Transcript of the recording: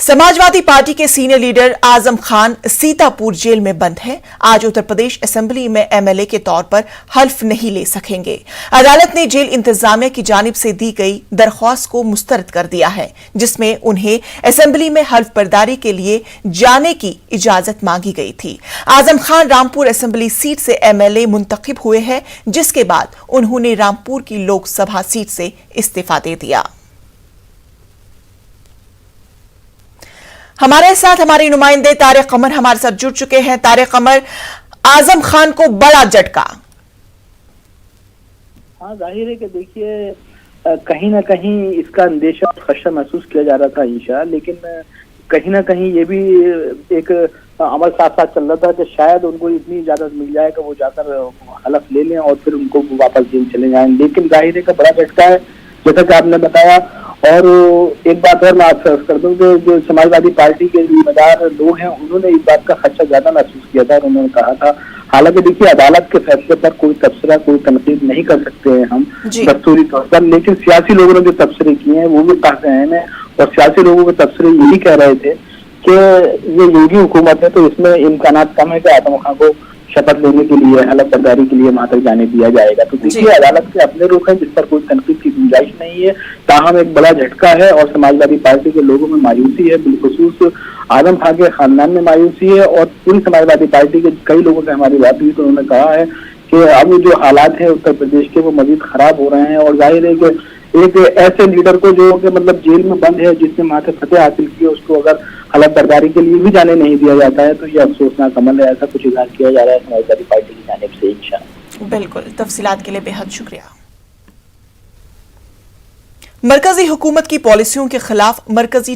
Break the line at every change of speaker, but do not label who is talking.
Samajwadi party के senior leader Azam Khan Sitapur jail में बंद हैं। आज उत्तर प्रदेश असेंबली में एमएलए के तौर पर हल्फ नहीं ले सकेंगे। अदालत ने जेल इंतजामिया की जानिब से दी गई दरख्वास्त को मुस्तरद कर दिया है, जिसमें उन्हें असेंबली में हल्फ बर्दारी के लिए जाने की इजाजत मांगी गई थी। आजम खान रामपुर असेंबली सीट से एमएलए मुंतखब हुए हैं, जिसके बाद उन्होंने रामपुर की लोकसभा सीट से इस्तीफा दे दिया। हमारे साथ हमारे नुमाइंदे तारिक कमर हमारे साथ जुड़ चुके हैं। तारिक कमर, आजम खान को बड़ा झटका।
हाँ, जाहिर है कि देखिए कहीं ना कहीं इसका अंदेशा और खदशा महसूस किया जा रहा था ईशा, लेकिन कहीं ना कहीं ये भी एक अमल साथ साथ चल रहा था कि शायद उनको इतनी इजाजत मिल जाए कि वो जाकर हलफ ले लें और फिर उनको वापस जेल चले जाएं। लेकिन जाहिर है कि बड़ा झटका है, जैसा कि आपने बताया। और एक बात और मैं आपसे अर्ज कर दूं कि जो समाजवादी पार्टी के जिम्मेदार लोग हैं, उन्होंने इस बात का खदशा ज्यादा महसूस किया था और उन्होंने कहा था, हालांकि देखिए अदालत के फैसले पर कोई तबसरा कोई तनकीद नहीं कर सकते हैं हम दस्तूरी तौर पर, लेकिन सियासी लोगों ने जो तबसरे किए हैं वो भी कायम है। और सियासी लोगों के तबसरे यही कह रहे थे कि ये योगी हुकूमत है तो इसमें इम्कानात कम है कि आजम खान को शपथ लेने के लिए हलफ बर्दारी के लिए वहां तक जाने दिया जाएगा। तो देखिए अदालत के अपने रुख है जिस पर कोई तनकीद की गुंजाइश नहीं है, ताहम एक बड़ा झटका है और समाजवादी पार्टी के लोगों में मायूसी है, बिलखुसूस आजम खान के खानदान में मायूसी है। और पूरी समाजवादी पार्टी के कई लोगों से हमारी बात हुई तो उन्होंने कहा है कि अब जो हालात है उत्तर प्रदेश के वो मजीद खराब हो रहे हैं। और जाहिर है कि एक ऐसे लीडर को जो कि मतलब जेल में बंद है, जिसने वहां से फतेह हासिल की है, उसको अगर हलफ बर्दारी के लिए भी जाने नहीं दिया जाता है तो ये अफसोसनाक अमल है। ऐसा कुछ इजहार किया जा रहा है समाजवादी पार्टी की जानिब से। इंशाअल्लाह।
बिल्कुल, तफसीलात के लिए बेहद शुक्रिया। मरकजी हुकूमत की पॉलिसियों के खिलाफ मरकजी